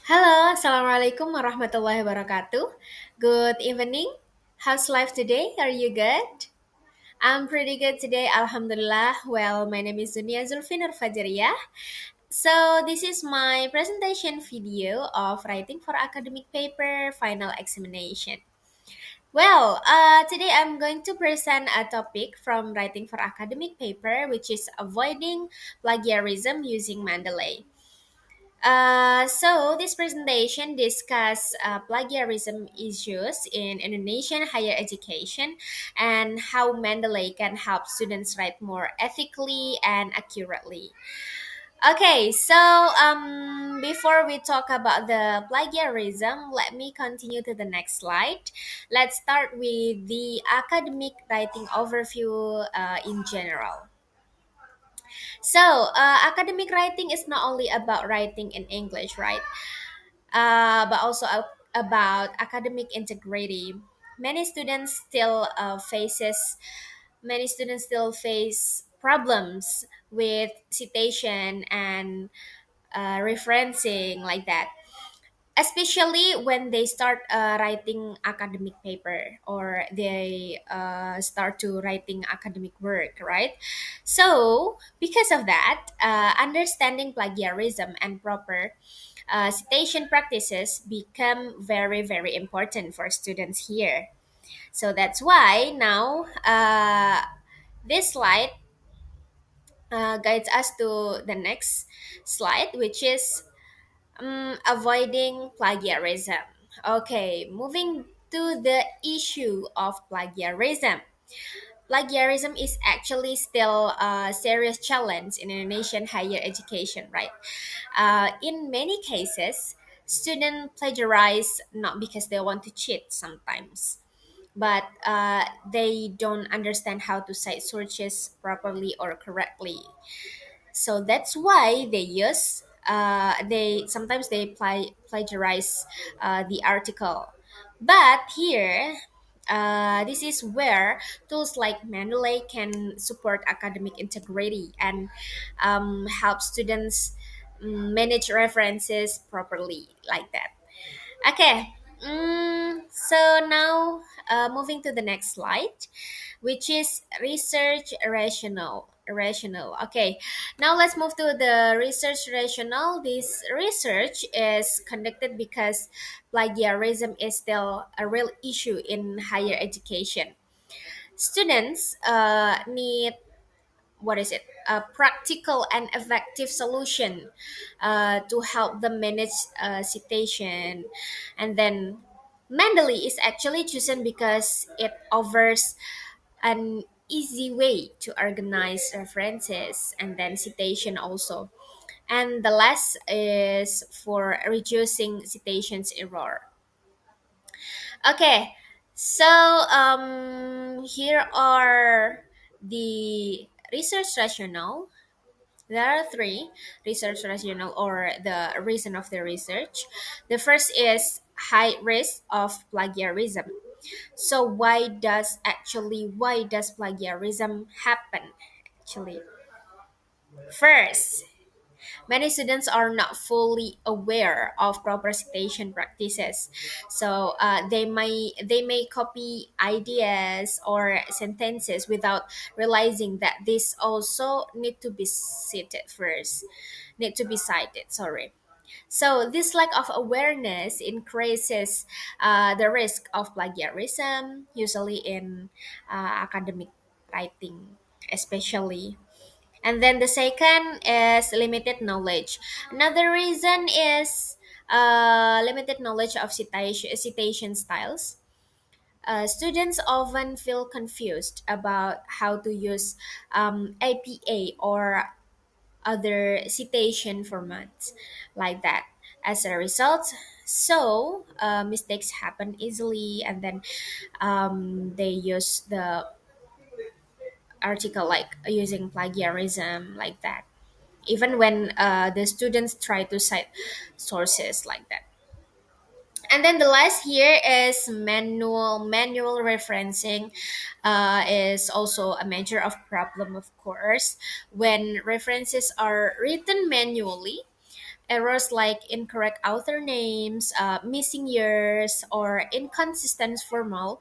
Halo, Assalamualaikum warahmatullahi wabarakatuh. Good evening. How's life today? Are you good? I'm pretty good today, Alhamdulillah. Well, my name is Zunia Fajriyah. So, this is my presentation video of writing for academic paper final examination. Today I'm going to present a topic from writing for academic paper, which is avoiding plagiarism using Mendeley. This presentation discuss plagiarism issues in Indonesian higher education and how Mendeley can help students write more ethically and accurately. Before we talk about the plagiarism, let me continue to the next slide. Let's start with the academic writing overview in general. Academic writing is not only about writing in English, right? But also about academic integrity. Many students still faces many students still face problems with citation and referencing like that, especially when they start writing academic paper or they start to writing academic work, right? So because of that, understanding plagiarism and proper citation practices become very very important for students here. So that's why now this slide guides us to the next slide, which is avoiding plagiarism. Okay, moving to the issue of plagiarism. Plagiarism is actually still a serious challenge in Indonesian higher education, right? In many cases, students plagiarize not because they want to cheat sometimes, but they don't understand how to cite sources properly or correctly. So that's why they sometimes they plagiarize the article. But here, this is where tools like Mendeley can support academic integrity and help students manage references properly like that. Okay. So now, moving to the next slide, which is research rational. Rational. Okay. Now let's move to the research rational. This research is conducted because plagiarism is still a real issue in higher education. Students need, what is it, a practical and effective solution to help them manage citation. And then Mendeley is actually chosen because it offers an easy way to organize references and then citation also, and the last is for reducing citations error. Okay, here are the research rationale. There are three research rationale or the reason of the research. The first is high risk of plagiarism. So why does plagiarism happen? Actually, first, many students are not fully aware of proper citation practices, so they may copy ideas or sentences without realizing that this also need to be cited. Sorry. So this lack of awareness increases the risk of plagiarism, usually in academic writing, especially. And then the second is limited knowledge. Another reason is limited knowledge of citation styles. Students often feel confused about how to use APA or other citation formats like that. As a result, mistakes happen easily, and then they use the article like using plagiarism like that, even when the students try to cite sources like that. And then the last here is manual referencing is also a major of problem, of course. When references are written manually, Errors like incorrect author names, missing years, or inconsistent formal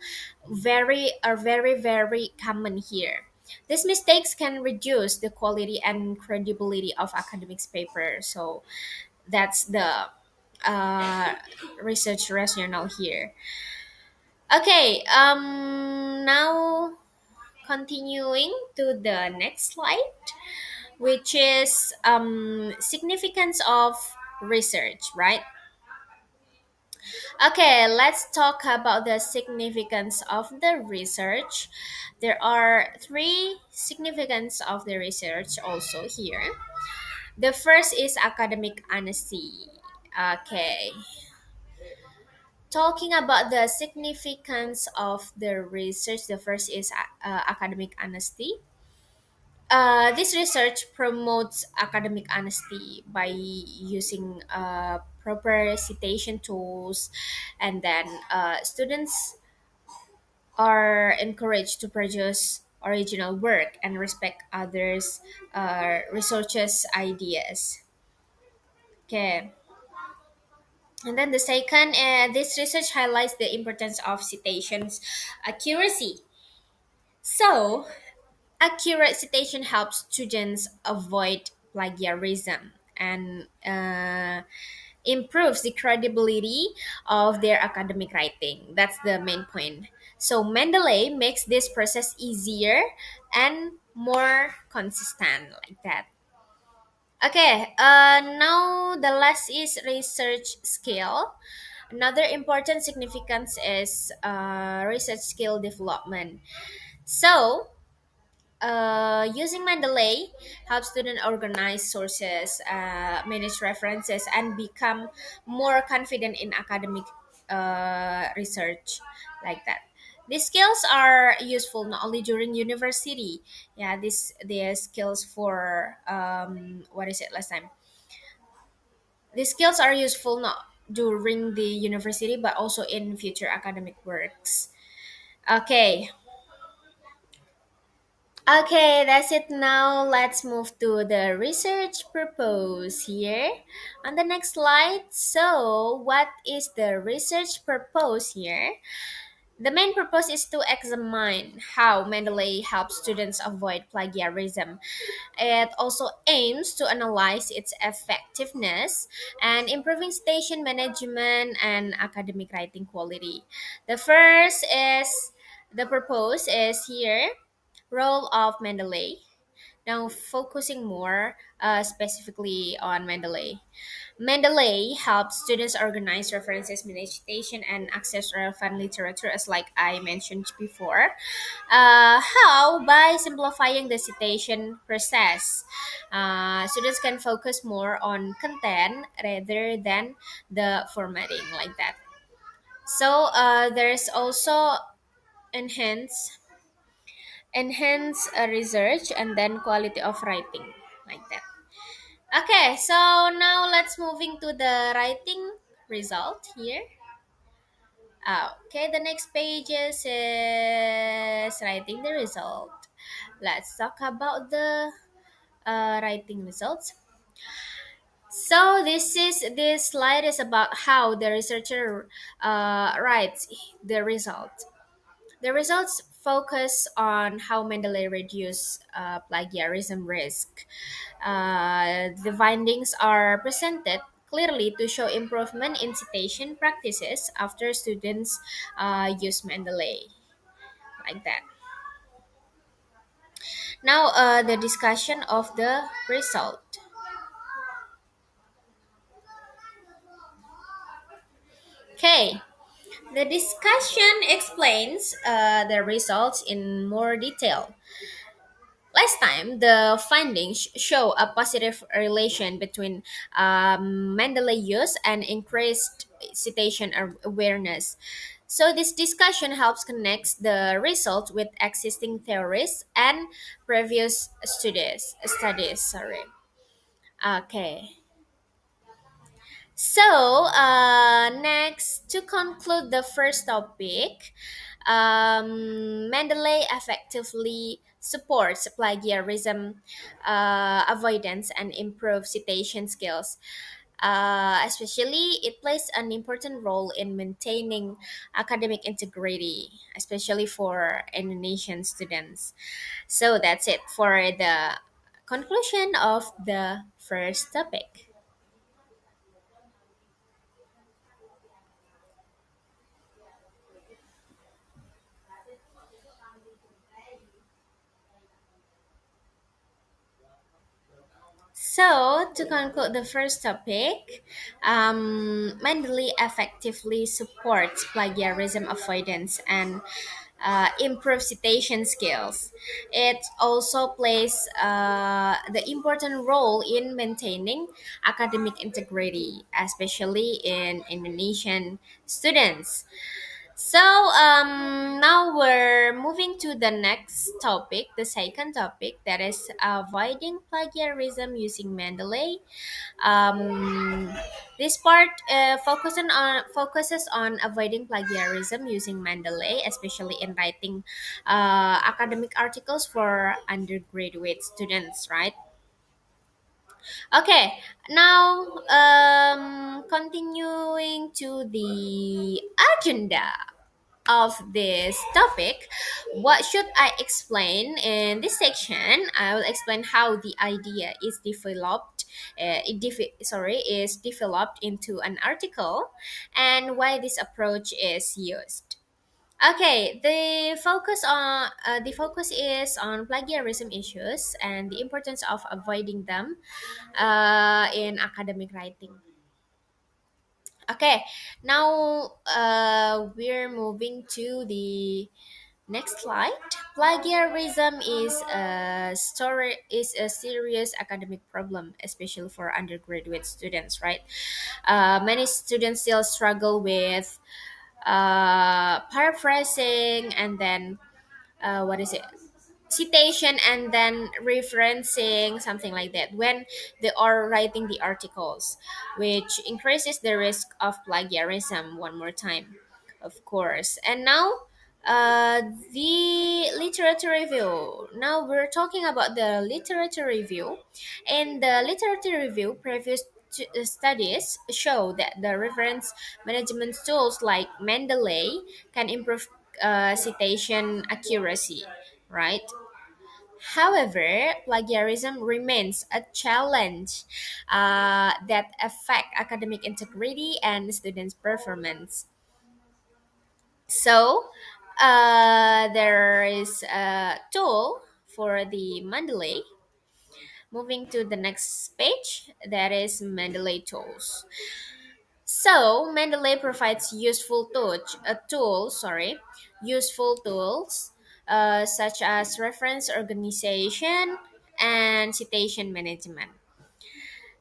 are very common here. These mistakes can reduce the quality and credibility of academics paper. So that's the uh, research rationale here. Okay, now continuing to the next slide, which is significance of research, right? Okay, let's talk about the significance of the research. There are three significance of the research also here. The first is academic honesty. Okay, talking about the significance of the research, the first is academic honesty. This research promotes academic honesty by using proper citation tools, and then students are encouraged to produce original work and respect others' researchers' ideas. Okay, and then the second, this research highlights the importance of citations accuracy. So, accurate citation helps students avoid plagiarism and improves the credibility of their academic writing. That's the main point. So Mendeley makes this process easier and more consistent like that. Okay, now the last is research skill. Another important significance is research skill development. So, using Mendeley helps students organize sources, manage references, and become more confident in academic research, like that. These skills are useful not only during university. Yeah, these skills for what is it last time? These skills are useful not during the university but also in future academic works. Okay, Okay, that's it now. Let's move to the research purpose here on the next slide. So, what is the research purpose here? The main purpose is to examine how Mendeley helps students avoid plagiarism. It also aims to analyze its effectiveness and improving station management and academic writing quality. The first is the purpose is here role of Mendeley. Now, focusing more specifically on Mendeley. Mendeley helps students organize references, manage citation, and access relevant literature, as like I mentioned before. How? By simplifying the citation process. Students can focus more on content rather than the formatting, like that. So there's also enhance research and then quality of writing, like that. Okay, so now let's moving to the writing result here. Okay, the next page is writing the result. Let's talk about the writing results. So this slide is about how the researcher writes the result. The results focus on how Mendeley reduced plagiarism risk. The findings are presented clearly to show improvement in citation practices after students use Mendeley, like that. Now, the discussion of the result. Okay, the discussion explains the results in more detail. Last time, the findings show a positive relation between Mendeley use and increased citation awareness. So this discussion helps connect the result with existing theories and previous studies. Sorry. Okay. So, next, to conclude the first topic, Mendeley effectively supports plagiarism avoidance and improves citation skills. Especially, it plays an important role in maintaining academic integrity, especially for Indonesian students. So that's it for the conclusion of the first topic. So, to conclude the first topic, Mendeley effectively supports plagiarism avoidance and improves citation skills. It also plays the important role in maintaining academic integrity, especially in Indonesian students. So now we're moving to the next topic, the second topic, that is avoiding plagiarism using Mendeley. Um, this part focuses on avoiding plagiarism using Mendeley, especially in writing academic articles for undergraduate students, right? Okay, now continuing to the agenda of this topic, what should I explain in this section? I will explain how the idea is developed. Is developed into an article, and why this approach is used. Okay, the focus is on plagiarism issues and the importance of avoiding them in academic writing. Okay, now we're moving to the next slide. Plagiarism is a serious academic problem, especially for undergraduate students. Right, many students still struggle with paraphrasing and then what is it? Citation and then referencing, something like that, when they are writing the articles, which increases the risk of plagiarism one more time, of course. And now uh, the literature review. Now we're talking about the literature review. In the literature review, previous studies show that the reference management tools like Mendeley can improve citation accuracy, right? However, plagiarism remains a challenge that affect academic integrity and students' performance. So, there is a tool for the Mendeley. Moving to the next page, that is Mendeley tools. So, Mendeley provides useful tools such as reference organization and citation management.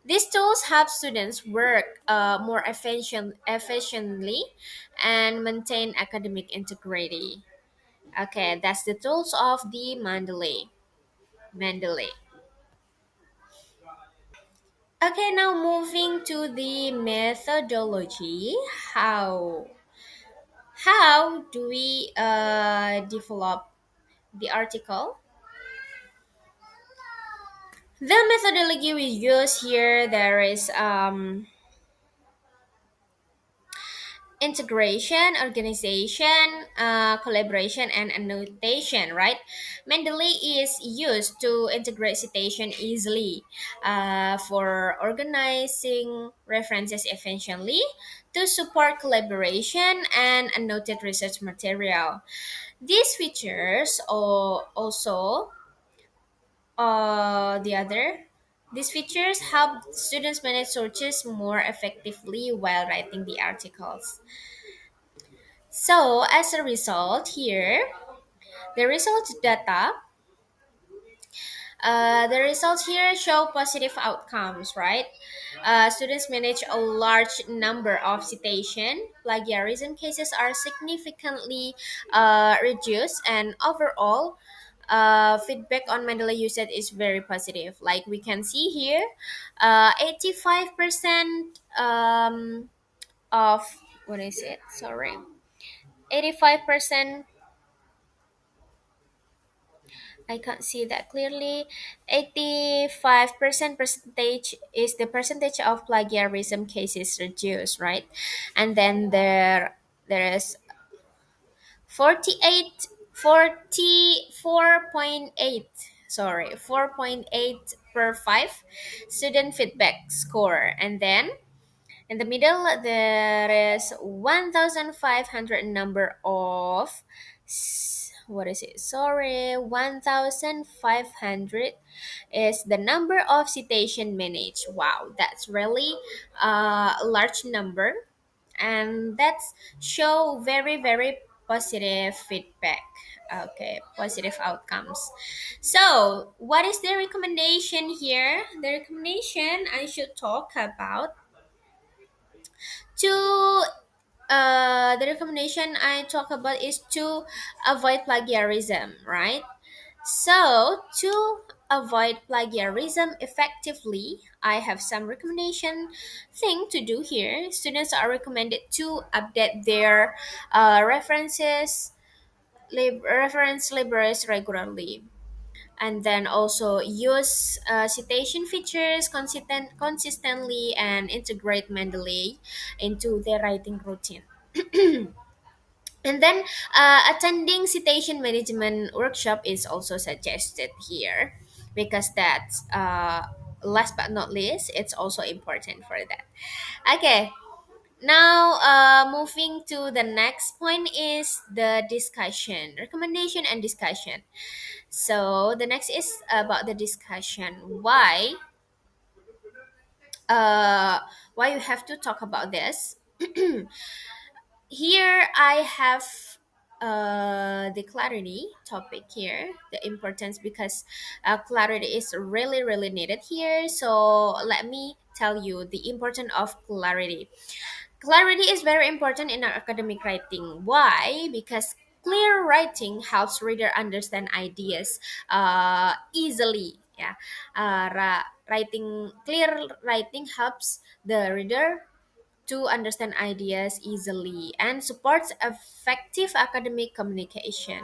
These tools help students work more efficiently and maintain academic integrity. Okay, that's the tools of the Mendeley. Okay, now moving to the methodology. How how do we develop the article? The methodology we use here, there is integration, organization, collaboration, and annotation, right? Mendeley is used to integrate citation easily, for organizing references efficiently, to support collaboration and annotate research material. These features also the other these features help students manage sources more effectively while writing the articles. So, as a result, here the results here show positive outcomes, right? Students manage a large number of citation. Plagiarism cases are significantly reduced, and overall, feedback on Mendeley usage is very positive. Like we can see here, 85% of what is it? Sorry, 85% I can't see that clearly. 85% percentage is the percentage of plagiarism cases reduced, right? And then there is 48 44.8, sorry, 4.8 per 5 student feedback score. And then in the middle, there is 1,500 number of, what is it? Sorry, 1,500 is the number of citation managed. Wow, that's really a large number, and that's show very very positive feedback. Okay, positive outcomes. So, what is the recommendation here? The recommendation I should talk about to the recommendation I talk about is to avoid plagiarism, right? So to avoid plagiarism effectively, I have some recommendation thing to do here. Students are recommended to update their reference libraries regularly, and then also use citation features consistently and integrate Mendeley into their writing routine. And then attending citation management workshop is also suggested here, because that's last but not least, it's also important for that. Okay, now moving to the next point is the discussion, recommendation and discussion. So the next is about the discussion. Uh, why you have to talk about this? Here I have the clarity topic here, the importance, because clarity is really really needed here. So let me tell you the importance of clarity. Clarity is very important in our academic writing. Why? Because clear writing helps reader understand ideas easily. Yeah, writing clear writing helps the reader to understand ideas easily and supports effective academic communication.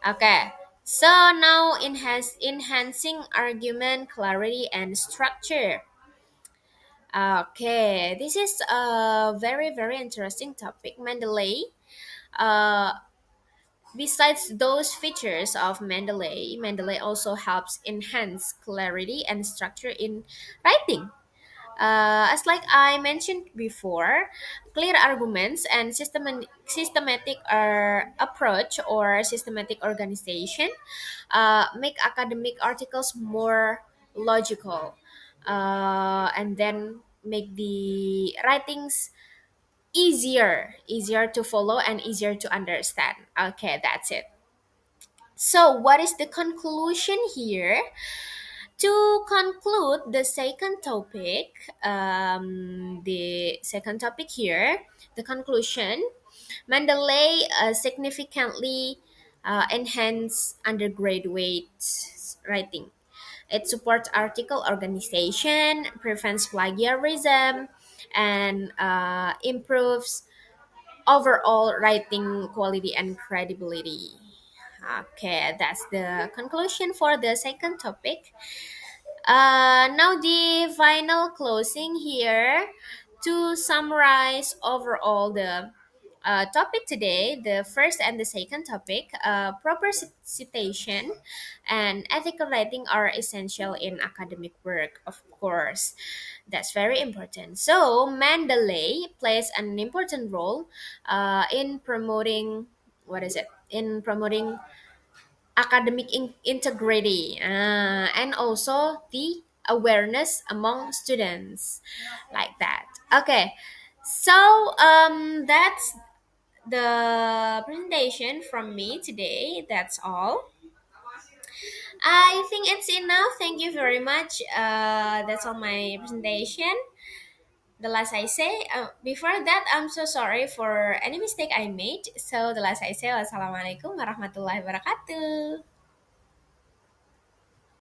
Okay, so now enhancing argument clarity and structure. Okay, this is a very very interesting topic. Mendeley. Uh, Besides those features of Mendeley, Mendeley also helps enhance clarity and structure in writing. As like I mentioned before, clear arguments and systematic approach or systematic organization make academic articles more logical, and then make the writings easier to follow and easier to understand. Okay, that's it. So, what is the conclusion here? To conclude the second topic here, the conclusion, Mendeley significantly enhance undergraduate writing. It supports article organization, prevents plagiarism, and improves overall writing quality and credibility. Okay, that's the conclusion for the second topic. Now the final closing here, to summarize overall the topic today, the first and the second topic, proper citation and ethical writing are essential in academic work, of course. That's very important. So Mendeley plays an important role in promoting, what is it? In promoting academic integrity, and also the awareness among students, like that. Okay, so that's the presentation from me today. That's all. I think it's enough. Thank you very much. That's all my presentation. The last I say, before that, I'm so sorry for any mistake I made. So the last I say, wassalamualaikum warahmatullahi wabarakatuh.